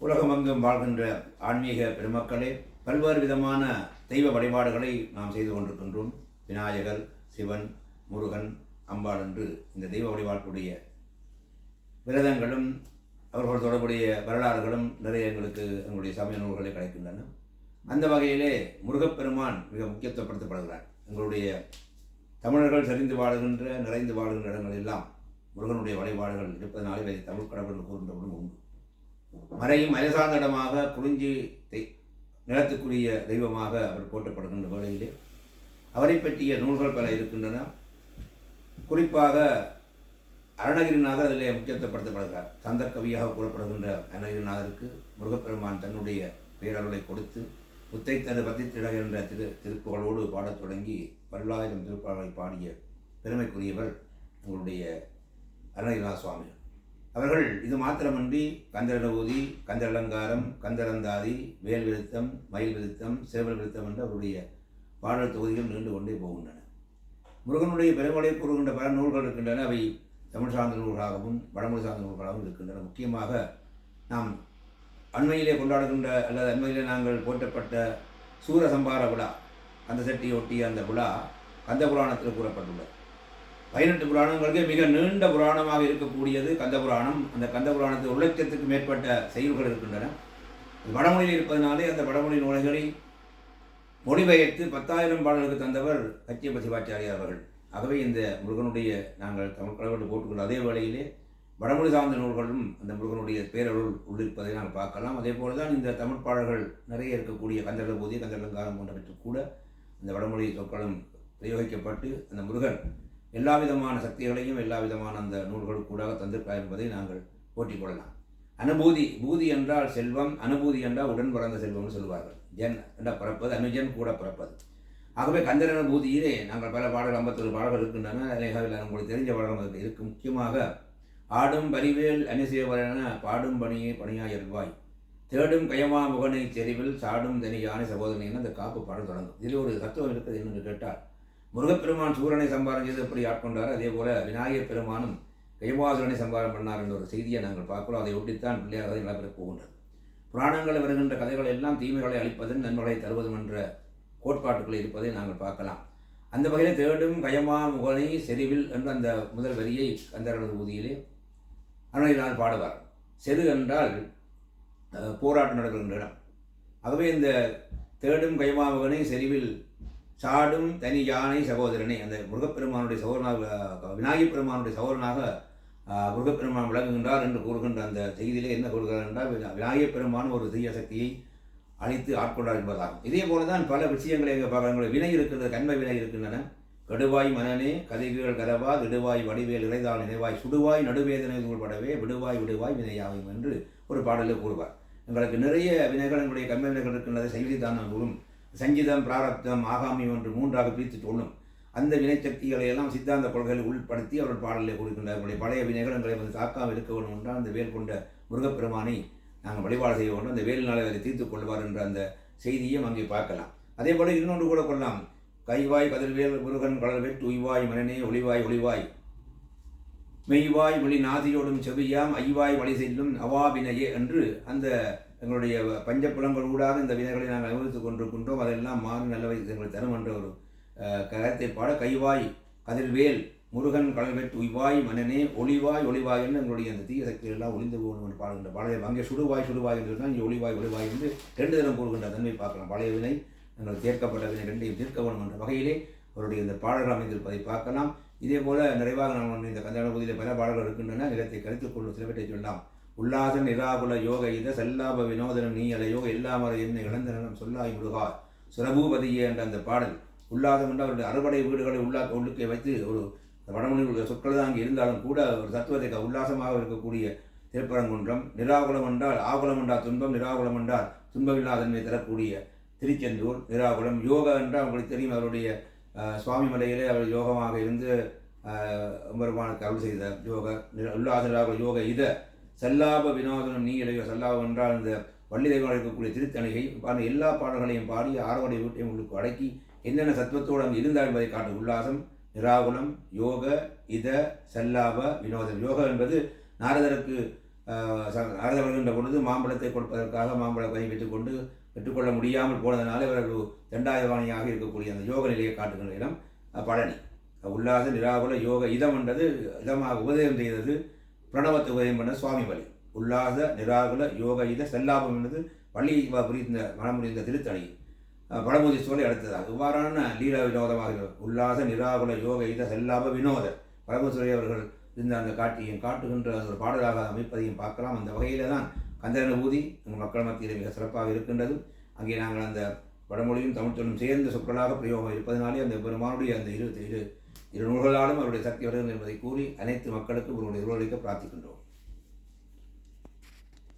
உலகமெங்கும் வாழ்கின்ற ஆன்மீக பெருமக்களே, பல்வேறு விதமான தெய்வ வழிபாடுகளை நாம் செய்து கொண்டிருக்கின்றோம். விநாயகர், சிவன், முருகன், அம்பாள் என்று இந்த தெய்வ வழிபாட்டுடைய விரதங்களும் அவர்கள் தொடர்புடைய வரலாறுகளும் நிறைய எங்களுடைய சமய நூல்களை கிடைக்கின்றன. அந்த வகையிலே முருகப்பெருமான் மிக முக்கியத்துவப்படுத்தப்படுகிறார். எங்களுடைய தமிழர்கள் செறிந்து வாழுகின்ற நிறைந்து வாழுகின்ற இடங்கள் எல்லாம் முருகனுடைய வழிபாடுகள் இருப்பதனாலே இதை தமிழ் கடவுள் கூறுகின்றவர்களும் உண்டு. மறையும் மலைசார்ந்த இடமாக குறிஞ்சி நிலத்துக்குரிய தெய்வமாக அவர் போற்றப்படுகின்ற வேளையிலே அவரை பற்றிய நூல்கள் பல இருக்கின்றன. குறிப்பாக அருணகிரிநாதர் அதிலே முக்கியத்துவப்படுத்தப்படுகிறார். சந்தர்கவியாக கூறப்படுகின்ற அருணகிரிநாதருக்கு முருகப்பெருமான் தன்னுடைய பேரருளை கொடுத்து முத்தை தரு பத்தித்திட என்ற திருப்புகளோடு பாடத் தொடங்கி 10,000 திருப்பாடலை பாடிய பெருமைக்குரியவர் உங்களுடைய அருணகிரிநாத சுவாமி அவர்கள். இது மாத்திரமன்றி கந்தரநூதி, கந்தரலங்காரம், கந்தரந்தாதி, வேல் விருத்தம், மயில் விருத்தம், சேவல் விருத்தம் என்ற அவருடைய பாடல் தொகுதிகள் நீண்டு கொண்டே போகின்றன. முருகனுடைய பெருமொழியை கூறுகின்ற பல நூல்கள் இருக்கின்றன. அவை தமிழ் சார்ந்த நூல்களாகவும் வடமொழி சார்ந்த நூல்களாகவும் இருக்கின்றன. முக்கியமாக நாம் அண்மையிலே கொண்டாடுகின்ற அல்லது அண்மையிலே நாங்கள் போற்றப்பட்ட சூரசம்பார விழா, அந்த சட்டியை ஒட்டிய அந்த விழா கந்த புராணத்தில் கூறப்பட்டுள்ளது. 18 புராணங்களுக்கு மிக நீண்ட புராணமாக இருக்கக்கூடியது கந்த புராணம். அந்த கந்த புராணத்தில் 1 லட்சத்துக்கு மேற்பட்ட செயல்கள் இருக்கின்றன. வடமொழியில் இருப்பதனாலே அந்த வடமொழி நூல்களை மொழிபெயர்த்து 10,000 பாடல்களுக்கு தந்தவர் கச்சியப்ப சிவாச்சாரியார் அவர்கள். ஆகவே இந்த முருகனுடைய நாங்கள் தமிழ் கடவுள் போட்டுக்கொண்ட அதே வேளையிலே வடமொழி சார்ந்த நூல்களும் அந்த முருகனுடைய பேரருள் உள்ளிருப்பதை நாங்கள் பார்க்கலாம். அதே போல தான் இந்த தமிழ் பாடல்கள் நிறைய இருக்கக்கூடிய கந்தளபூதி, கந்தளங்காரம் போன்றவற்றுக்கு கூட அந்த வடமொழி சொற்களும் பிரயோகிக்கப்பட்டு அந்த முருகன் எல்லா விதமான சக்திகளையும் எல்லா விதமான அந்த நூல்களுக்கூடாக தந்திருக்கார் என்பதை நாங்கள் போற்றிக் கொள்ளலாம். அனுபூதி, பூதி என்றால் செல்வம், அனுபூதி என்றால் உடன் பிறந்த செல்வம்னு சொல்வார்கள். ஜன் என்றால் பிறப்பது, அனுஜன் கூட பிறப்பது. ஆகவே கந்தர் அனுபூதியிலே நாங்கள் பல பாடல்கள் 51 பாடல்கள் இருக்கின்றன. அதில் உங்களுக்கு தெரிஞ்ச பாடல்கள் இருக்கு. முக்கியமாக ஆடும் பரிவேல் அணிசேவரென பாடும் பணியை பணியாயிருவாய், தேடும் கயமா முகனை செறிவில் சாடும் தனியான சகோதரன் அந்த காப்பு பாடல் தொடங்கும். இதில் ஒரு தத்துவம் இருக்குது என்று கேட்டால், முருகப்பெருமான் சூரனை சம்பாரம் செய்து எப்படி ஆட்கொண்டார், அதே போல விநாயகர் பெருமானும் கைவாசுரனை சம்பாரம் பண்ணார் என்ற ஒரு செய்தியை நாங்கள் பார்க்கிறோம். அதை ஒட்டித்தான் பிள்ளையார் கதை நடைபெறப் போகின்றது. புராணங்களில் வருகின்ற கதைகள் எல்லாம் தீமைகளை அளிப்பதும் நன்மைகளை தருவதும் என்ற கோட்பாட்டுக்கள் இருப்பதை நாங்கள் பார்க்கலாம். அந்த வகையில் தேடும் கயமா முகனை செறிவில் என்ற அந்த முதல் வரியை கந்தரனது ஊதியிலே அருணகிரிநாதர் பாடுவார். செரு என்றால் போராட்டம் நடக்கின்ற இடம். ஆகவே இந்த தேடும் கயமா முகனை செறிவில் சாடும் தனி யானை சகோதரனை, அந்த முருகப்பெருமானுடைய சகோதரனாக விநாயகப் பெருமானுடைய சகோதரனாக முருகப்பெருமான் விளங்குகின்றார் என்று கூறுகின்ற அந்த செய்தியிலே என்ன கூறுகிறார் என்றால், விநாயகப் பெருமான் ஒரு தீய சக்தியை அழித்து ஆட்கொண்டார் என்பதாகும். இதே போல தான் பல விஷயங்களை எங்கள் வினை இருக்கிறது, கண்மை வினை இருக்கின்றன. கடுவாய் மனனே கதைகள் கதவா திடுவாய் வடிவேல் இறைதாள் நினைவாய் சுடுவாய் நடுவேதனை உள்படவே விடுவாய் விடுவாய் வினையாகும் என்று ஒரு பாடலில் கூறுவார். எங்களுக்கு நிறைய வினைகள், எங்களுடைய கண்மை வினைகள் இருக்கின்றது. சைவிதான நூலும் சங்கீதம், பிராரப்தம், ஆகாமியம் என்று 3ஆக பிரித்து சொல்லும். அந்த வினைச்சக்திகளை எல்லாம் சித்தாந்த கொள்கைகளை உள்படுத்தி அவர்கள் பாடலில் கூறுகின்றார். எங்களுடைய பழைய வினைகள் எங்களை காக்காமல் இருக்க வேண்டும் என்றால் அந்த வேல் கொண்ட முருகப்பெருமானை நாங்கள் வழிபாடு செய்ய வேண்டும், அந்த வேலினாலே அதை தீர்த்துக் கொள்வார் என்ற அந்த செய்தியும் அங்கே பார்க்கலாம். அதே போல இன்னொன்று கூட கொள்ளலாம். கைவாய் கதிர்வேல் முருகன் கடல்வேல் துய்வாய் மனனே ஒளிவாய் ஒளிவாய் மெய்வாய் ஒளி நாதியோடும் செவியாம் ஐவாய் வழி செல்லும் அவாவினையே என்று அந்த எங்களுடைய பஞ்சப்புலங்கள் ஊடாக இந்த வினைகளை நாங்கள் அனுபவித்துக் கொண்டிருக்கின்றோம். அதெல்லாம் மாறி நல்லவை எங்களை தரும் என்ற ஒரு கருத்தை பாட கைவாய் கதிர்வேல் முருகன் கடல்வேல் துய்வாய் மனனே ஒளிவாய் ஒளிவாய் என்று எங்களுடைய அந்த தீய சக்திகள் எல்லாம் ஒளிந்து போகணும் என்று பாடுகின்ற பாடலை அங்கே சுடுவாய் சுடுவாய் என்று சொன்னால் இங்கே ஒளிவாய் ஒளிவாய் என்று 2 தினம் கூறுகின்ற தன்மை பார்க்கலாம். பழைய வினை எங்கள் தீர்க்கப்பட்ட வினை 2ஐயும் தீர்க்க வேணும் என்ற வகையிலே அவருடைய இந்த பாடல்கள் அமைந்திருப்பதை பார்க்கலாம். இதே போல நிறைவாக நாம் இந்த கந்தளபூதியில் பல பாடல்கள் இருக்கின்றன. நிலத்தை கருத்துக் கொள்ளும் சிலவற்றை சொல்லலாம். உல்லாச நிராகுல யோக இத செல்லாப வினோதனம் நீ அல யோக எல்லாமர என்னை இழந்த நிலம் சொல்லாய் முருகா சுரபூபதியே என்ற அந்த பாடல். உல்லாசம் என்ற அவருடைய அறுபடை வீடுகளை உள்ளுக்கை வைத்து ஒரு வடமொழி சொற்கள் தான் அங்கே இருந்தாலும் கூட ஒரு தத்துவத்தை உல்லாசமாக இருக்கக்கூடிய திருப்பரங்குன்றம். நிராகுலம் என்றால் ஆகுலம் என்றால் துன்பம், நிராகுலம் என்றால் துன்பமில்லாதன்மை தரக்கூடிய திருச்செந்தூர். நிராகுலம் யோகா என்றால் உங்களுக்கு தெரியும், அவருடைய சுவாமி மலையிலே அவர் யோகமாக இருந்து பெருமானுக்கு அருள் செய்த யோக உல்லாச நிராகுல யோக இத செல்லாப வினோதனம் நீ இளையோ செல்லாபம் என்றால் இந்த வள்ளி தெய்வம் இருக்கக்கூடிய திருத்தணிகை பாருங்கள். எல்லா பாடல்களையும் பாடி 6 வீட்டையும் உங்களுக்கு அடக்கி என்னென்ன சத்துவத்தோடு அங்கே இருந்தால் என்பதை காட்டும். உல்லாசம், நிராகுலம், யோக, இத, செல்லாப, வினோதம். யோகா என்பது நாரதருக்கு அறுத வருகின்ற பொழுது மாம்பழத்தை கொடுப்பதற்காக மாம்பழத்தை பெற்றுக்கொள்ள முடியாமல் போனதனால இவர்கள் தண்டாயுதபாணியாக இருக்கக்கூடிய அந்த யோக நிலையை காட்டுகின்ற இடம் பழனி. உல்லாச நிராகுல யோக இதம் என்றது இதமாக உபதேசம் செய்தது பிரணவத்தை உதயம் பண்ண சுவாமி வழி. உல்லாச நிராகுல யோக இத செல்லாபம் என்பது பள்ளி புரிந்த மனமுடிந்த திருத்தணி பழமுதீஸ்வரை அடுத்ததாக இவ்வாறான லீலா வினோதமாக உல்லாச நிராகுல யோக இத செல்லாப வினோத பழமுதீஸ்வரி அவர்கள் இருந்த அந்த காட்சியும் காட்டுகின்ற ஒரு பாடலாக அமைப்பதையும் பார்க்கலாம். அந்த வகையில் தான் கந்தரனுபூதி எங்கள் மக்கள் மத்தியில் மிக சிறப்பாக இருக்கின்றது. அங்கே நாங்கள் அந்த வடமொழியும் தமிழ்ச்சொல்லும் சேர்ந்த சொற்களாக பிரயோகம் இருப்பதனாலே அந்த பெருமானுடைய அந்த இரு நூல்களாலும் அவருடைய சக்தி வருகிறது என்பதை கூறி அனைத்து மக்களுக்கும் ஒருவருடைய உருவளிக்க பிரார்த்திக்கின்றோம்.